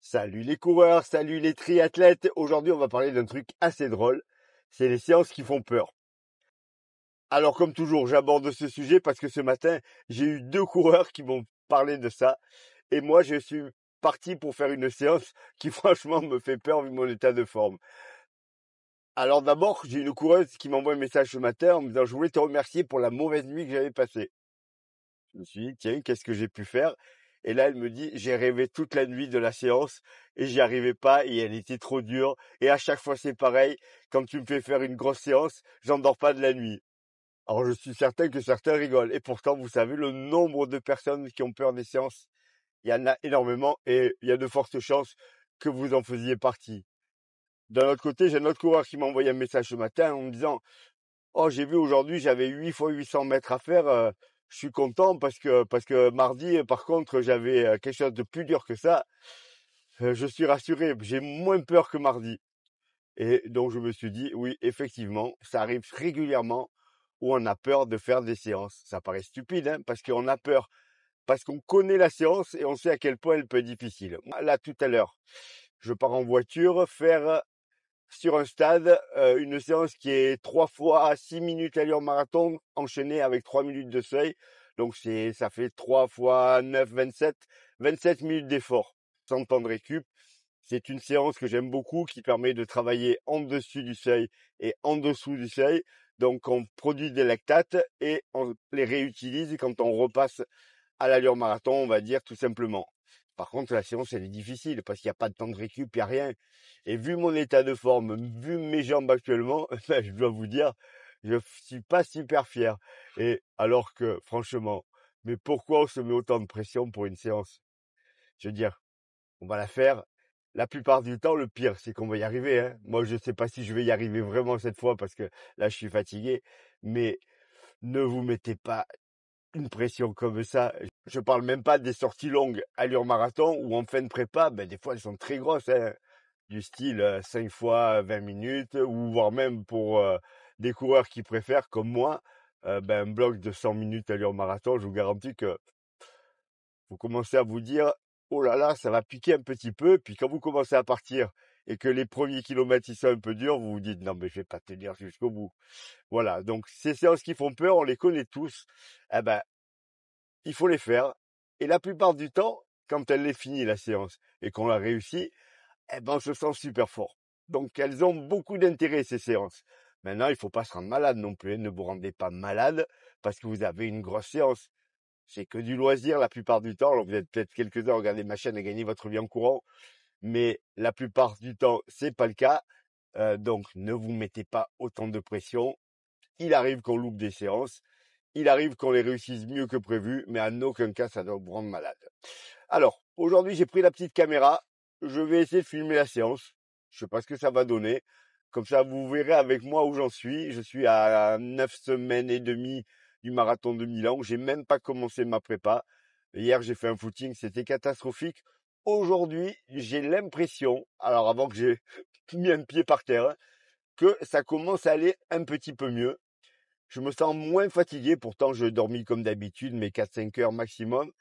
Salut les coureurs, salut les triathlètes. Aujourd'hui, on va parler d'un truc assez drôle. C'est les séances qui font peur. Alors, comme toujours, j'aborde ce sujet parce que ce matin, j'ai eu deux coureurs qui m'ont parlé de ça. Et moi, je suis parti pour faire une séance qui, franchement, me fait peur vu mon état de forme. Alors d'abord, j'ai une coureuse qui m'envoie un message ce matin en me disant: «Je voulais te remercier pour la mauvaise nuit que j'avais passée». Je me suis dit: «Tiens, qu'est-ce que j'ai pu faire?» Et là, elle me dit: «J'ai rêvé toute la nuit de la séance et j'y arrivais pas et elle était trop dure et à chaque fois c'est pareil, quand tu me fais faire une grosse séance, j'endors pas de la nuit». Alors je suis certain que certains rigolent et pourtant, vous savez le nombre de personnes qui ont peur des séances? Il y en a énormément et il y a de fortes chances que vous en faisiez partie. D'un autre côté, j'ai un autre coureur qui m'a envoyé un message ce matin en me disant: «Oh, j'ai vu aujourd'hui, j'avais 8 fois 800 mètres à faire, je suis content parce que mardi, par contre, j'avais, quelque chose de plus dur que ça. Je suis rassuré, j'ai moins peur que mardi» et donc je me suis dit: «Oui, effectivement, ça arrive régulièrement où on a peur de faire des séances». Ça paraît stupide, hein, parce qu'on a peur, parce qu'on connaît la séance et on sait à quel point elle peut être difficile. Moi, là, tout à l'heure, je pars en voiture faire sur un stade, une séance qui est 3 fois 6 minutes allure marathon enchaînée avec 3 minutes de seuil. Donc ça fait 3 fois 9, 27, 27 minutes d'effort, sans temps de récup. C'est une séance que j'aime beaucoup qui permet de travailler en dessus du seuil et en dessous du seuil. Donc on produit des lactates et on les réutilise quand on repasse à l'allure marathon, on va dire tout simplement. Par contre, la séance, elle est difficile parce qu'il n'y a pas de temps de récup, il n'y a rien. Et vu mon état de forme, vu mes jambes actuellement, ben, je dois vous dire, je suis pas super fier. Et alors que, franchement, mais pourquoi on se met autant de pression pour une séance? Je veux dire, on va la faire. La plupart du temps, le pire, c'est qu'on va y arriver, hein. Moi, je ne sais pas si je vais y arriver vraiment cette fois parce que là, je suis fatigué. Mais ne vous mettez pas une pression comme ça. Je parle même pas des sorties longues, allure marathon ou en fin de prépa, ben, des fois elles sont très grosses, hein, du style 5 fois 20 minutes ou voire même pour des coureurs qui préfèrent, comme moi, ben, un bloc de 100 minutes allure marathon, je vous garantis que vous commencez à vous dire: «Oh là là, ça va piquer un petit peu». Puis quand vous commencez à partir et que les premiers kilomètres ils sont un peu durs, vous vous dites: «Non mais je vais pas tenir jusqu'au bout». Voilà, donc ces séances qui font peur, on les connaît tous. Eh ben, il faut les faire et la plupart du temps, quand elle est finie la séance et qu'on l'a réussi, eh ben, on se sent super fort. Donc elles ont beaucoup d'intérêt ces séances. Maintenant, il faut pas se rendre malade non plus, hein. Ne vous rendez pas malade parce que vous avez une grosse séance. C'est que du loisir la plupart du temps. Alors vous êtes peut-être quelques-uns à regarder ma chaîne et gagner votre vie en courant, mais la plupart du temps, c'est pas le cas. Donc ne vous mettez pas autant de pression. Il arrive qu'on loupe des séances. Il arrive qu'on les réussisse mieux que prévu, mais en aucun cas ça doit vous rendre malade. Alors, aujourd'hui, j'ai pris la petite caméra. Je vais essayer de filmer la séance. Je sais pas ce que ça va donner. Comme ça, vous verrez avec moi où j'en suis. Je suis à 9 semaines et demie du marathon de Milan. J'ai même pas commencé ma prépa. Hier, j'ai fait un footing, c'était catastrophique. Aujourd'hui, j'ai l'impression, alors avant que j'ai mis un pied par terre, hein, que ça commence à aller un petit peu mieux. Je me sens moins fatigué, pourtant je dormis comme d'habitude, mes 4-5 heures maximum.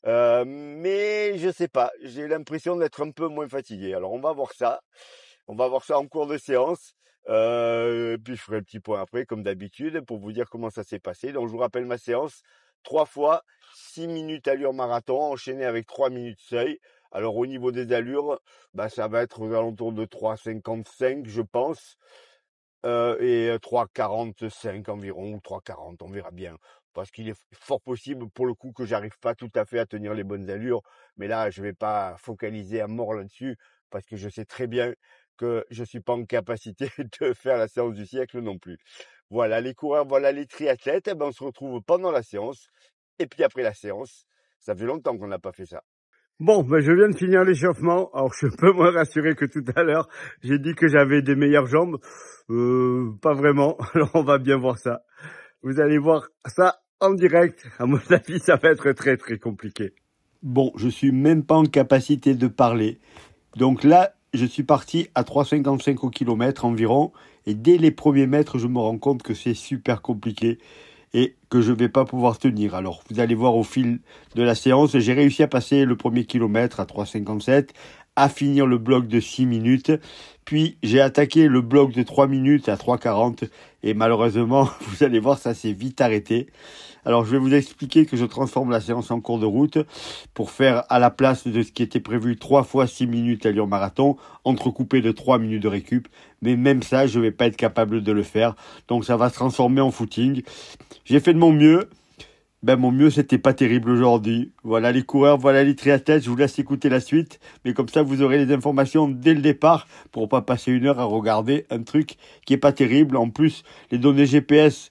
Mais je sais pas, j'ai l'impression d'être un peu moins fatigué. Alors on va voir ça. On va voir ça en cours de séance. Puis je ferai le petit point après, comme d'habitude, pour vous dire comment ça s'est passé. Donc je vous rappelle ma séance. 3 fois 6 minutes allure marathon, enchaîné avec 3 minutes seuil. Alors au niveau des allures, bah, ça va être aux alentours de 3,55 je pense. Et 3,45 environ, ou 3,40, on verra bien. Parce qu'il est fort possible, pour le coup, que j'arrive pas tout à fait à tenir les bonnes allures. Mais là, je vais pas focaliser à mort là-dessus, parce que je sais très bien que je suis pas en capacité de faire la séance du siècle non plus. Voilà les coureurs, voilà les triathlètes. Eh ben, on se retrouve pendant la séance. Et puis après la séance, ça fait longtemps qu'on n'a pas fait ça. Bon, ben je viens de finir l'échauffement. Alors je peux me rassurer que tout à l'heure, j'ai dit que j'avais des meilleures jambes. Pas vraiment. Alors on va bien voir ça. Vous allez voir ça en direct. À mon avis, ça va être très très compliqué. Bon, je suis même pas en capacité de parler. Donc là, je suis parti à 3,55 au kilomètre environ. Et dès les premiers mètres, je me rends compte que c'est super compliqué et que je vais pas pouvoir tenir. Alors, vous allez voir au fil de la séance, j'ai réussi à passer le premier kilomètre à 3,57. à finir le bloc de 6 minutes. Puis j'ai attaqué le bloc de 3 minutes à 3,40 et malheureusement, vous allez voir, ça s'est vite arrêté. Alors je vais vous expliquer que je transforme la séance en cours de route pour faire à la place de ce qui était prévu 3 fois 6 minutes allure marathon, entrecoupé de 3 minutes de récup. Mais même ça, je vais pas être capable de le faire. Donc ça va se transformer en footing. J'ai fait de mon mieux. Mon mieux, c'était pas terrible aujourd'hui. Voilà les coureurs, voilà les triathlètes. Je vous laisse écouter la suite. Mais comme ça, vous aurez les informations dès le départ pour pas passer 1 heure à regarder un truc qui est pas terrible. En plus, les données GPS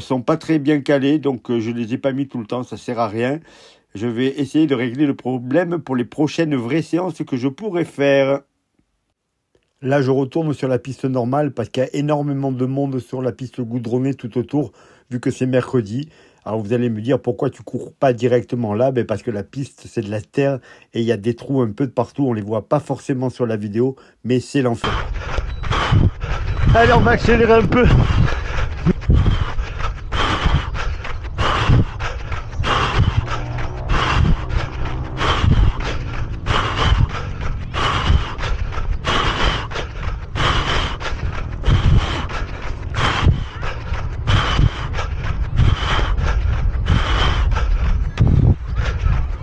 sont pas très bien calées, donc je les ai pas mis tout le temps. Ça sert à rien. Je vais essayer de régler le problème pour les prochaines vraies séances que je pourrais faire. Là, je retourne sur la piste normale parce qu'il y a énormément de monde sur la piste goudronnée tout autour, vu que c'est mercredi. Alors vous allez me dire pourquoi tu cours pas directement là? Parce que la piste c'est de la terre et il y a des trous un peu de partout. On les voit pas forcément sur la vidéo, mais c'est l'enfer. Allez, on va accélérer un peu.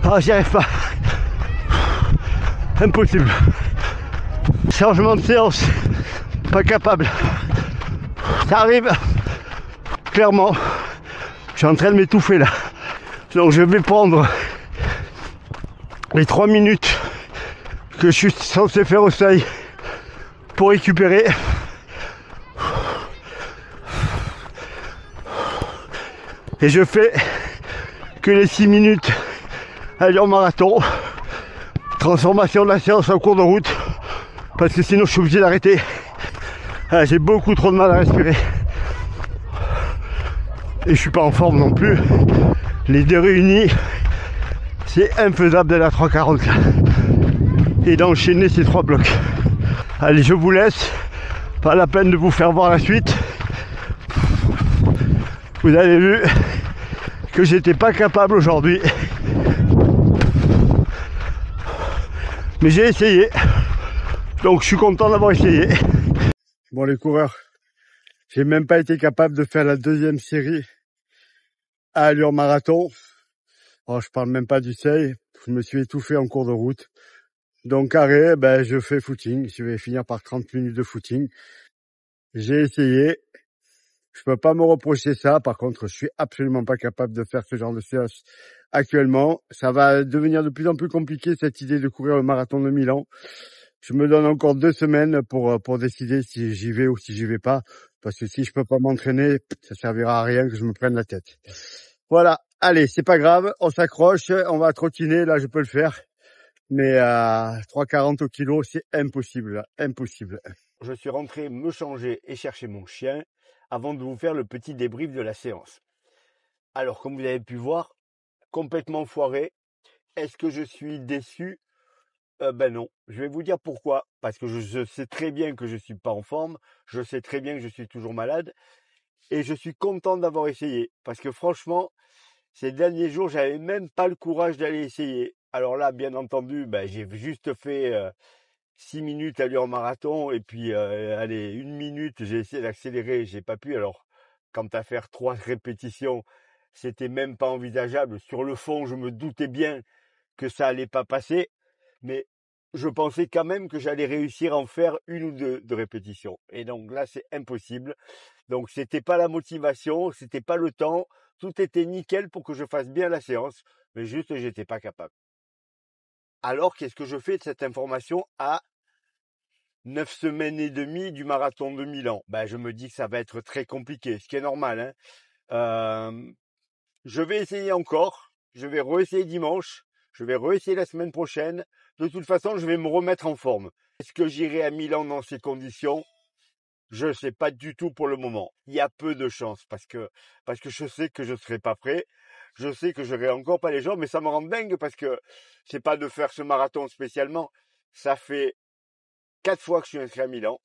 Ah, j'y arrive pas. Impossible. Changement de séance. Pas capable. Ça arrive. Clairement. Je suis en train de m'étouffer là. Donc je vais prendre les 3 minutes que je suis censé faire au seuil pour récupérer. Et je fais que les 6 minutes allure marathon. Transformation de la séance en cours de route. Parce que sinon je suis obligé d'arrêter. J'ai beaucoup trop de mal à respirer. Et je suis pas en forme non plus. Les deux réunis, c'est infaisable d'aller à 3,40 là. Et d'enchaîner ces 3 blocs. Allez, je vous laisse. Pas la peine de vous faire voir la suite. Vous avez vu que j'étais pas capable aujourd'hui. Mais j'ai essayé. Donc je suis content d'avoir essayé. Bon les coureurs, j'ai même pas été capable de faire la deuxième série à allure marathon. Alors, je parle même pas du seuil. Je me suis étouffé en cours de route. Donc arrêt, je fais footing. Je vais finir par 30 minutes de footing. J'ai essayé. Je peux pas me reprocher ça. Par contre, je suis absolument pas capable de faire ce genre de séance actuellement. Ça va devenir de plus en plus compliqué cette idée de courir le marathon de Milan. Je me donne encore 2 semaines pour décider si j'y vais ou si j'y vais pas. Parce que si je peux pas m'entraîner, ça servira à rien que je me prenne la tête. Voilà. Allez, c'est pas grave. On s'accroche. On va trottiner. Là, je peux le faire. Mais à 3,40 au kilo, c'est impossible. Là. Impossible. Je suis rentré me changer et chercher mon chien avant de vous faire le petit débrief de la séance. Alors, comme vous avez pu voir, complètement foiré. Est-ce que je suis déçu? Non. Je vais vous dire pourquoi. Parce que je sais très bien que je suis pas en forme. Je sais très bien que je suis toujours malade. Et je suis content d'avoir essayé. Parce que franchement, ces derniers jours, j'avais même pas le courage d'aller essayer. Alors là, bien entendu, j'ai juste fait 6 minutes allure marathon. Et puis, allez, 1 minute, j'ai essayé d'accélérer. J'ai pas pu. Alors, quant à faire 3 répétitions, c'était même pas envisageable. Sur le fond, je me doutais bien que ça allait pas passer. Mais je pensais quand même que j'allais réussir à en faire 1 ou 2 de répétitions. Et donc là, c'est impossible. Donc c'était pas la motivation, c'était pas le temps. Tout était nickel pour que je fasse bien la séance. Mais juste, j'étais pas capable. Alors, qu'est-ce que je fais de cette information à 9 semaines et demie du marathon de Milan? Je me dis que ça va être très compliqué, ce qui est normal. Je vais essayer encore. Je vais réessayer dimanche. Je vais réessayer la semaine prochaine. De toute façon, je vais me remettre en forme. Est-ce que j'irai à Milan dans ces conditions? Je ne sais pas du tout pour le moment. Il y a peu de chances parce que je sais que je ne serai pas prêt. Je sais que je n'aurai encore pas les jambes, mais ça me rend dingue parce que c'est pas de faire ce marathon spécialement. Ça fait 4 fois que je suis inscrit à Milan.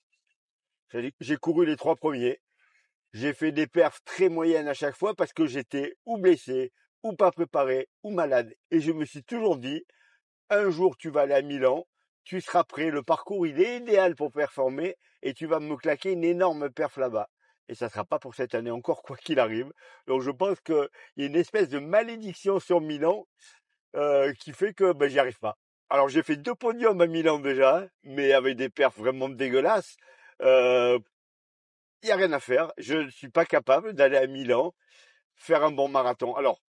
J'ai couru les 3 premiers. J'ai fait des perfs très moyennes à chaque fois parce que j'étais ou blessé, ou pas préparé, ou malade. Et je me suis toujours dit, un jour tu vas aller à Milan, tu seras prêt. Le parcours, il est idéal pour performer et tu vas me claquer une énorme perf là-bas. Et ça sera pas pour cette année encore, quoi qu'il arrive. Donc je pense qu'il y a une espèce de malédiction sur Milan qui fait que j'y arrive pas. Alors j'ai fait 2 podiums à Milan déjà, hein, mais avec des perfs vraiment dégueulasses. Il y a rien à faire. Je ne suis pas capable d'aller à Milan faire un bon marathon. Alors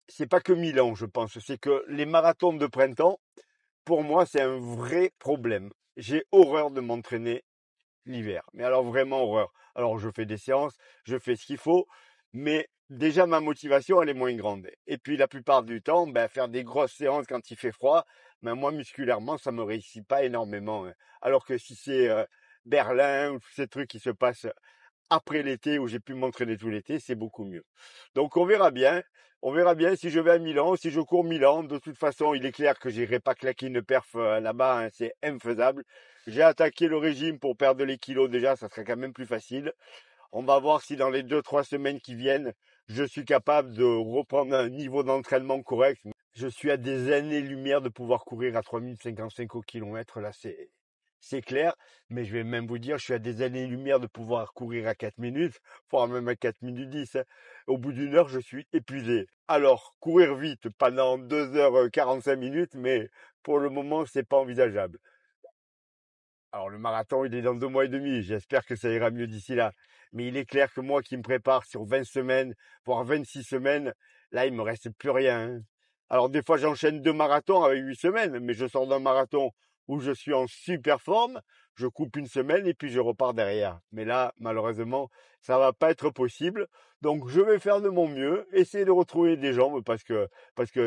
c'est pas que Milan, je pense. C'est que les marathons de printemps, pour moi, c'est un vrai problème. J'ai horreur de m'entraîner l'hiver. Mais alors vraiment horreur. Alors je fais des séances, je fais ce qu'il faut, mais déjà ma motivation elle est moins grande. Et puis la plupart du temps, faire des grosses séances quand il fait froid, moi musculairement ça me réussit pas énormément, hein. Alors que si c'est Berlin ou tous ces trucs qui se passent après l'été où j'ai pu m'entraîner tout l'été, c'est beaucoup mieux. Donc on verra bien. On verra bien si je vais à Milan, si je cours Milan. De toute façon, il est clair que j'irai pas claquer une perf là-bas, hein, c'est infaisable. J'ai attaqué le régime pour perdre les kilos déjà, ça serait quand même plus facile. On va voir si dans les 2-3 semaines qui viennent, je suis capable de reprendre un niveau d'entraînement correct. Je suis à des années-lumière de pouvoir courir à 3055 au kilomètre. Là, c'est clair. Mais je vais même vous dire, je suis à des années-lumière de pouvoir courir à 4 minutes, voire même à 4 minutes 10, hein. Au bout d'une heure, je suis épuisé. Alors, courir vite pendant 2h45 minutes, mais pour le moment, c'est pas envisageable. Alors le marathon, il est dans 2 mois et demi. J'espère que ça ira mieux d'ici là. Mais il est clair que moi qui me prépare sur 20 semaines, voire 26 semaines, là, il me reste plus rien, hein. Alors des fois, j'enchaîne 2 marathons avec 8 semaines, mais je sors d'un marathon où je suis en super forme, je coupe une semaine et puis je repars derrière. Mais là, malheureusement, ça va pas être possible. Donc je vais faire de mon mieux, essayer de retrouver des jambes parce que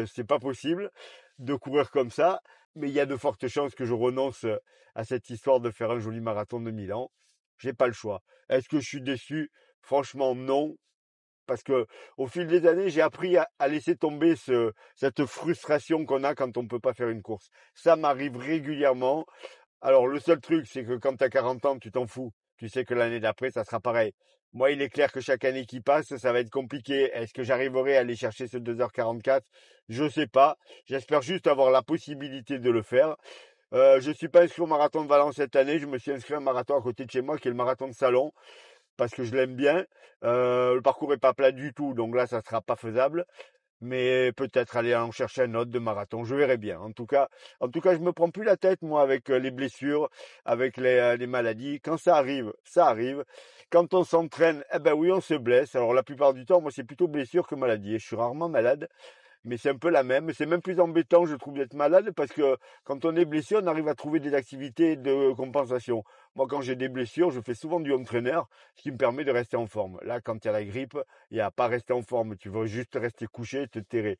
c'est pas possible de courir comme ça. Mais il y a de fortes chances que je renonce à cette histoire de faire un joli marathon de Milan. J'ai pas le choix. Est-ce que je suis déçu? Franchement, non. Parce que au fil des années, j'ai appris à laisser tomber cette frustration qu'on a quand on ne peut pas faire une course. Ça m'arrive régulièrement. Alors, le seul truc, c'est que quand tu as 40 ans, tu t'en fous. Tu sais que l'année d'après, ça sera pareil. Moi, il est clair que chaque année qui passe, ça va être compliqué. Est-ce que j'arriverai à aller chercher ce 2h44? Je sais pas. J'espère juste avoir la possibilité de le faire. Je suis pas inscrit au marathon de Valence cette année. Je me suis inscrit à un marathon à côté de chez moi, qui est le marathon de Salon, parce que je l'aime bien. Le parcours est pas plat du tout, donc là, ça sera pas faisable. Mais peut-être aller en chercher un autre de marathon, je verrai bien. En tout cas, je me prends plus la tête, moi, avec les blessures, avec les maladies. Quand ça arrive, ça arrive. Quand on s'entraîne, eh ben oui, on se blesse. Alors la plupart du temps, moi, c'est plutôt blessure que maladie. Je suis rarement malade, mais c'est un peu la même. C'est même plus embêtant, je trouve, d'être malade parce que quand on est blessé, on arrive à trouver des activités de compensation. Moi, quand j'ai des blessures, je fais souvent du home trainer, ce qui me permet de rester en forme. Là, quand il y a la grippe, il n'y a pas rester en forme. Tu vas juste rester couché et te terrer.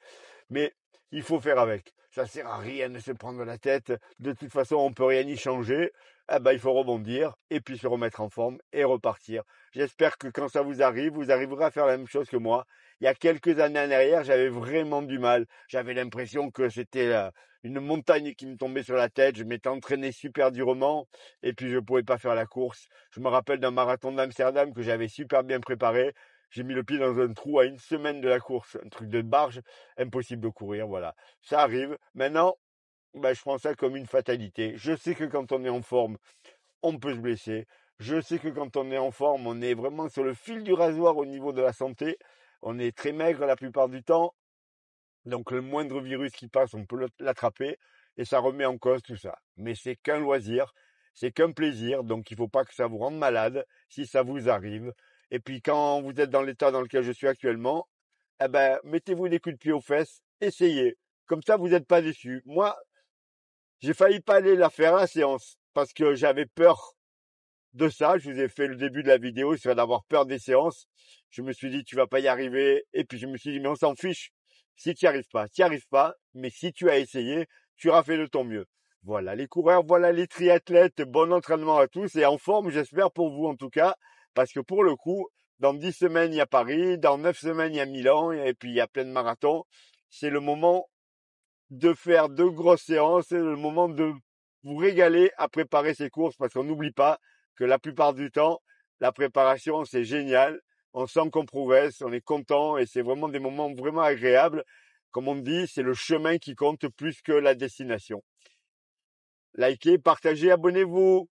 Mais il faut faire avec. Ça sert à rien de se prendre la tête. De toute façon, on peut rien y changer. Eh ben, il faut rebondir et puis se remettre en forme et repartir. J'espère que quand ça vous arrive, vous arriverez à faire la même chose que moi. Il y a quelques années en arrière, j'avais vraiment du mal. J'avais l'impression que c'était une montagne qui me tombait sur la tête. Je m'étais entraîné super durement et puis je ne pouvais pas faire la course. Je me rappelle d'un marathon d'Amsterdam que j'avais super bien préparé. J'ai mis le pied dans un trou à une semaine de la course, un truc de barge, impossible de courir, voilà. Ça arrive. Maintenant, je prends ça comme une fatalité. Je sais que quand on est en forme, on peut se blesser. Je sais que quand on est en forme, on est vraiment sur le fil du rasoir au niveau de la santé. On est très maigre la plupart du temps. Donc le moindre virus qui passe, on peut l'attraper et ça remet en cause tout ça. Mais c'est qu'un loisir, c'est qu'un plaisir, donc il ne faut pas que ça vous rende malade si ça vous arrive. Et puis quand vous êtes dans l'état dans lequel je suis actuellement, mettez-vous des coups de pied aux fesses, essayez. Comme ça, vous n'êtes pas déçus. Moi, j'ai failli pas aller la faire la séance parce que j'avais peur de ça. Je vous ai fait le début de la vidéo sur d'avoir peur des séances. Je me suis dit, tu vas pas y arriver. Et puis je me suis dit, mais on s'en fiche. Si tu n'y arrives pas, tu n'y arrives pas. Mais si tu as essayé, tu auras fait de ton mieux. Voilà les coureurs, voilà les triathlètes. Bon entraînement à tous et en forme, j'espère pour vous en tout cas. Parce que pour le coup, dans 10 semaines, il y a Paris. Dans 9 semaines, il y a Milan. Et puis il y a plein de marathons. C'est le moment de faire de grosses séances. C'est le moment de vous régaler à préparer ces courses parce qu'on n'oublie pas que la plupart du temps, la préparation, c'est génial. On sent qu'on progresse, on est content et c'est vraiment des moments vraiment agréables. Comme on dit, c'est le chemin qui compte plus que la destination. Likez, partagez, abonnez-vous.